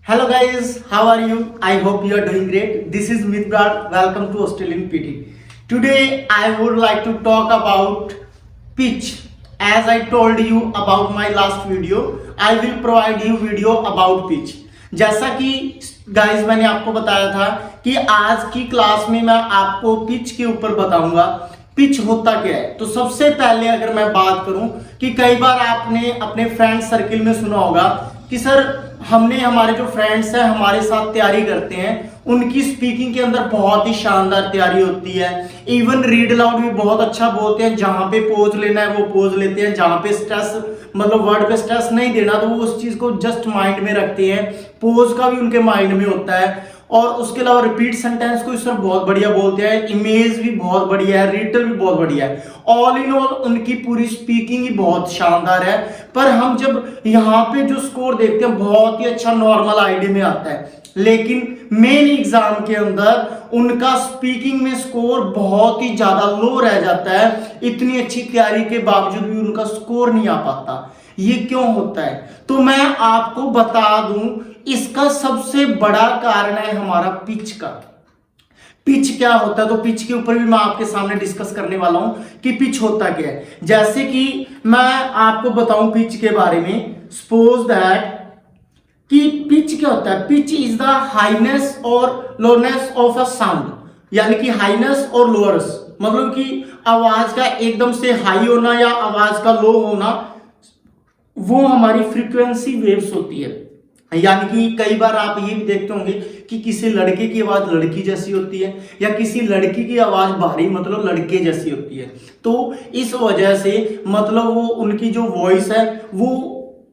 Hello guys, how are you? I hope you are doing great. This is Midbrad. Welcome to Australian PT. Today I would like to talk about pitch. As I told you about my last video, I will provide you video about pitch. जैसा कि guys मैंने आपको बताया था कि आज की class में मैं आपको पिच के ऊपर बताऊंगा पिच होता क्या है। तो सबसे पहले अगर मैं बात करूं कि कई बार आपने अपने फ्रेंड सर्किल में सुना होगा कि सर हमने हमारे जो फ्रेंड्स हैं हमारे साथ तैयारी करते हैं, उनकी स्पीकिंग के अंदर बहुत ही शानदार तैयारी होती है, इवन रीड अलाउड भी बहुत अच्छा बोलते हैं, जहां पे पोज लेना है वो पोज लेते हैं, जहां पे स्ट्रेस मतलब वर्ड पे स्ट्रेस नहीं देना तो वो उस चीज को जस्ट माइंड में रखते हैं, पोज का भी उनके माइंड में होता है। और उसके अलावा रिपीट सेंटेंस को सर बहुत बढ़िया बोलते हैं, इमेज भी बहुत बढ़िया है, रिटल भी बहुत बढ़िया है। ऑल इन ऑल उनकी पूरी स्पीकिंग ही बहुत शानदार है। पर हम जब यहाँ पे जो स्कोर देखते हैं बहुत ही अच्छा नॉर्मल आईडी में आता है, लेकिन मेन एग्जाम के अंदर उनका स्पीकिंग में स्कोर बहुत ही ज्यादा लो रह जाता है। इतनी अच्छी तैयारी के बावजूद भी उनका स्कोर नहीं आ पाता। ये क्यों होता है? तो मैं आपको बता दूं, इसका सबसे बड़ा कारण है हमारा पिच का। पिच क्या होता है, तो पिच के ऊपर भी मैं आपके सामने डिस्कस करने वाला हूं कि पिच होता क्या है। जैसे कि मैं आपको बताऊं पिच के बारे में, सपोज दैट कि पिच क्या होता है। पिच इज द हाईनेस और लोनेस ऑफ अ साउंड, यानी कि हाईनेस और लोअर्स, मतलब कि आवाज का एकदम से हाई होना या आवाज का लो होना, वो हमारी फ्रीक्वेंसी वेव्स होती है। यानी कि कई बार आप ये भी देखते होंगे कि किसी लड़के की आवाज लड़की जैसी होती है या किसी लड़की की आवाज भारी मतलब लड़के जैसी होती है। तो इस वजह से मतलब वो उनकी जो वॉइस है वो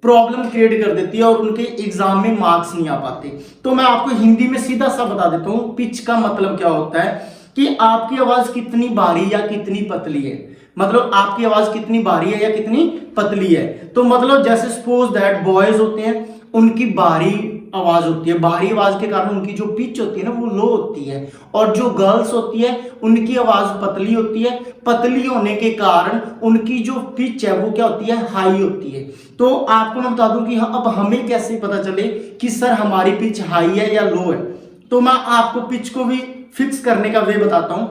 प्रॉब्लम क्रिएट कर देती है और उनके एग्जाम में मार्क्स नहीं आ पाते। तो मैं आपको हिंदी में सीधा सा बता देता हूं पिच का मतलब क्या होता है कि आपकी आवाज कितनी भारी या कितनी पतली है, मतलब आपकी आवाज कितनी भारी है या कितनी पतली है। तो मतलब जैसे सपोज दैट बॉयज होते हैं उनकी भारी आवाज होती है, भारी आवाज के कारण उनकी जो पिच होती है ना वो लो होती है, और जो गर्ल्स होती है उनकी आवाज पतली होती है, पतली होने के कारण उनकी जो पिच है वो क्या होती है, हाई होती है। तो आपको मैं बता दूं कि अब हमें कैसे पता चले कि सर हमारी पिच हाई है या लो है। तो मैं आपको पिच को भी फिक्स करने का वे बताता हूं,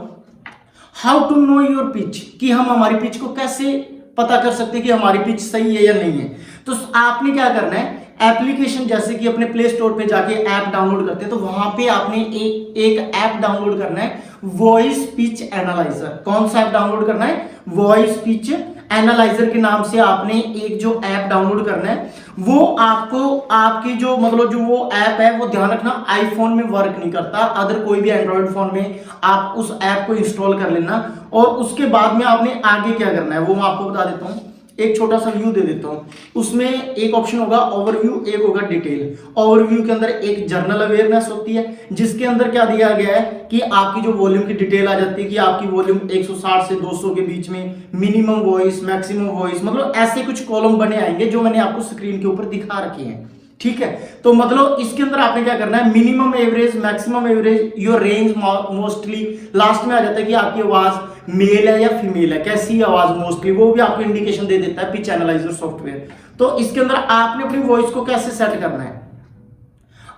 how to know your pitch, कि हम हमारी पिच को कैसे पता कर सकते हैं कि हमारी पिच सही है या नहीं है। तो आपने क्या करना है, एप्लीकेशन जैसे कि अपने प्ले स्टोर पे जाके ऐप डाउनलोड करते हैं, तो वहां पे आपने एक ऐप डाउनलोड करना है, वॉइस पिच एनालाइजर। कौन सा ऐप डाउनलोड करना है? वॉइस पिच एनालाइजर के नाम से आपने एक जो ऐप डाउनलोड करना है। वो आपको आपकी जो मतलब जो वो ऐप है वो ध्यान रखना आईफोन में वर्क नहीं करता, अदर कोई भी एंड्रॉइड फोन में आप उस ऐप को इंस्टॉल कर लेना। और उसके बाद में आपने आगे क्या करना है वो मैं आपको बता देता हूं, एक छोटा सा व्यू दे देता हूं। उसमें एक ऑप्शन होगा ओवरव्यू, एक होगा डिटेल। ओवरव्यू के अंदर एक जर्नल अवेयरनेस होती है जिसके अंदर क्या दिया गया है कि आपकी जो वॉल्यूम की डिटेल आ जाती है कि आपकी वॉल्यूम 160 से 200 के बीच में, मिनिमम वॉइस, मैक्सिमम वॉइस, मतलब ऐसे कुछ कॉलम बने आएंगे जो मैंने आपको स्क्रीन के ऊपर दिखा रखे हैं। ठीक है, तो मतलब इसके अंदर आपने क्या करना है, minimum average, maximum average, your range, mostly last में आ जाता है कि आपकी आवाज मेल है या फीमेल है, कैसी आवाज मोस्टली, वो भी आपको इंडिकेशन दे देता है पिच एनालाइजर सॉफ्टवेयर। तो इसके अंदर आपने अपनी वॉइस को कैसे सेट करना है,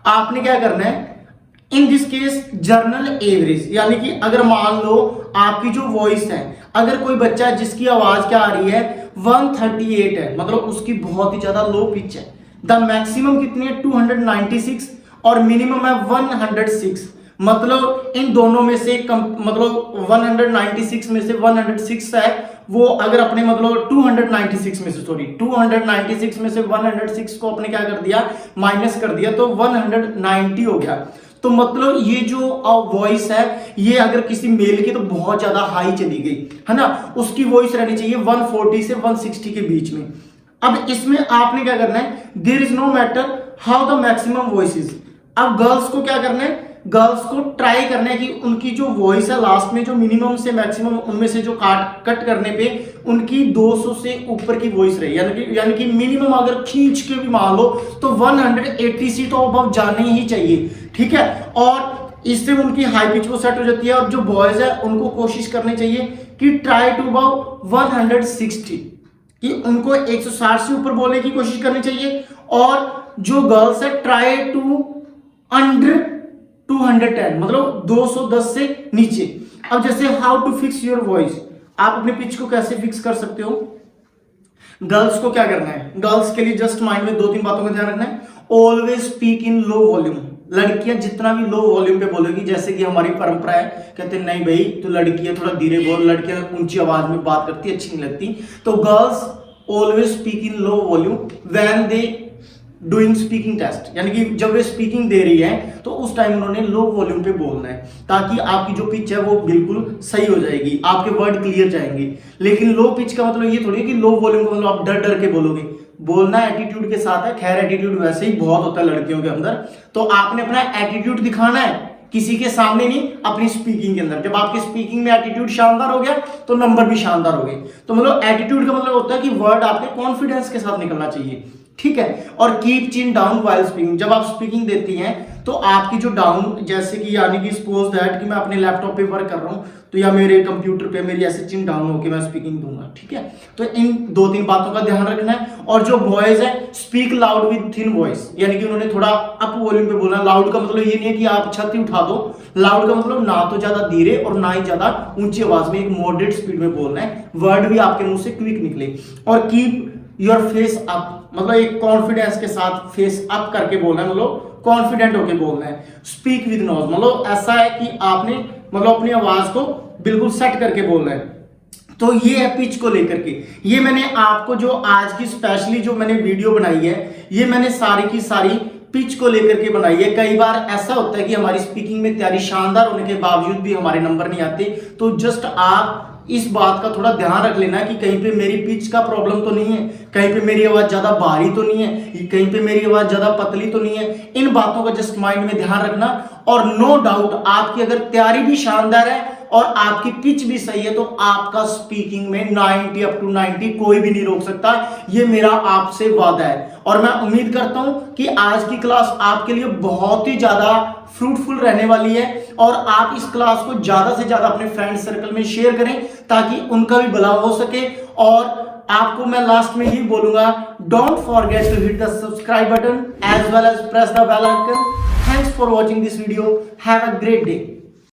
आपने क्या करना है, in this case journal average, यानी कि अगर मान लो आपकी जो वॉइस है, अगर कोई बच्चा जिसकी आवाज क्या आ रही है 138 है, मतलब उसकी बहुत ही ज्यादा लो पिच है, द मैक्सिमम कितनी है 296 और मिनिमम है 106, मतलब इन दोनों में से मतलब 196 में से 106 है वो, अगर अपने मतलब 296 में से 296 में से 106 को अपने क्या कर दिया, माइनस कर दिया, तो 190 हो गया। तो मतलब ये जो वॉइस है ये अगर किसी मेल की तो बहुत ज्यादा हाई चली गई है ना, उसकी वॉइस रहनी चाहिए 140 से 160 के बीच में। अब इसमें आपने क्या करना है, there is no matter how the maximum voice is. अब गर्ल्स को क्या करना है, गर्ल्स को ट्राई करना है कि उनकी जो वॉइस है लास्ट में जो मिनिमम से मैक्सिमम उनमें से जो कट करने पे उनकी 200 से ऊपर की वॉइस रहे, यानी कि मिनिमम अगर खींच के भी मान लो तो 180 से तो अबव जाने ही चाहिए। ठीक है, और इससे उनकी हाई पिच वो सेट हो जाती है। और जो बॉयज है उनको कोशिश करनी चाहिए कि ट्राई टू अबाउ 160, कि उनको 160 से ऊपर बोलने की कोशिश करनी चाहिए। और जो गर्ल्स है ट्राई टू अंडर 210, मतलब 210 से नीचे। अब जैसे how to fix your voice, आप अपने पिच को कैसे फिक्स कर सकते हो। गर्ल्स को क्या करना है, गर्ल्स के लिए जस्ट माइंड में 2-3 बातों का ध्यान रखना है। Always speak in low volume, लड़कियां जितना भी लो वॉल्यूम पे बोलेगी, जैसे कि हमारी परंपरा है, कहते हैं नहीं भाई तू लड़की है थोड़ा धीरे बोल, लड़कियां ऊंची आवाज में बात करती है अच्छी नहीं लगती। तो girls always speak in low volume when they doing speaking test, यानी कि जब वे स्पीकिंग दे रही है तो उस टाइम उन्होंने लो वॉल्यूम पे बोलना है, ताकि आपकी जो पिच है वो बिल्कुल सही हो जाएगी, आपके वर्ड क्लियर जाएंगे। लेकिन लो पिच का मतलब ये थोड़ी है कि लो वॉल्यूम का मतलब आप डर डर के बोलोगे, बोलना एटीट्यूड के साथ है। खैर एटीट्यूड वैसे ही बहुत होता है लड़कियों के अंदर, तो आपने अपना एटीट्यूड दिखाना है, किसी के सामने नहीं, अपनी स्पीकिंग के अंदर। जब आपकी स्पीकिंग में एटीट्यूड शानदार हो गया तो नंबर भी शानदार हो गए। तो मतलब एटीट्यूड का मतलब होता है कि वर्ड आपके कॉन्फिडेंस के साथ निकलना चाहिए, ठीक है। और कीप चिन डाउन व्हाइल स्पीकिंग, जब आप स्पीकिंग देती हैं तो आपकी जो डाउन, जैसे कि यानी कि सपोज दैट कि मैं अपने लैपटॉप पे वर्क कर रहा हूं तो या मेरे कंप्यूटर पे मेरी ऐसे चिन डाउन होकर मैं स्पीकिंग दूंगा, ठीक है। तो इन 2-3 बातों का ध्यान रखना है। और जो बॉयज है speak loud with thin voice, यानी कि उन्होंने थोड़ा अप वॉल्यूम पे बोलना। लाउड का मतलब ये नहीं है कि आप छाती उठा दो, लाउड का मतलब ना तो ज्यादा धीरे और ना ही ज्यादा ऊंची आवाज में, एक मॉडरेट स्पीड में बोलना है, वर्ड भी आपके मुंह से क्विक निकले। और कीप योर फेस अप, मतलब एक कॉन्फिडेंस के साथ फेस अप करके बोलना है, मतलब कॉन्फिडेंट होके बोलना है। स्पीक विद नॉज, मतलब ऐसा है कि आपने मतलब अपनी आवाज को बिल्कुल सेट करके बोलना है। तो ये है पिच को लेकर के। ये मैंने आपको जो आज की स्पेशली जो मैंने वीडियो बनाई है, ये मैंने सारी की सारी पिच को लेकर के बनाई है। कई बार ऐसा होता है कि हमारी स्पीकिंग में तैयारी शानदार होने के बावजूद भी हमारे नंबर नहीं आते, तो जस्ट आप इस बात का थोड़ा ध्यान रख लेना कि कहीं पे मेरी पिच का प्रॉब्लम तो नहीं है, कहीं पे मेरी आवाज ज्यादा भारी तो नहीं है, कहीं पे मेरी आवाज ज्यादा पतली तो नहीं है। इन बातों का जस्ट माइंड में ध्यान रखना। और नो डाउट आपकी अगर तैयारी भी शानदार है और आपकी पिच भी सही है तो आपका स्पीकिंग में 90 अप टू 90 कोई भी नहीं रोक सकता। ये मेरा आपसे वादा है। और मैं उम्मीद करता हूं कि आज की क्लास आपके लिए बहुत ही ज्यादा फ्रूटफुल रहने वाली है और आप इस क्लास को ज्यादा से ज्यादा अपने फ्रेंड सर्कल में शेयर करें ताकि उनका भी भला हो सके। और आपको मैं लास्ट में ही बोलूंगा, don't forget to hit the subscribe button as well as press the bell icon. Thanks for watching this video, have a great day.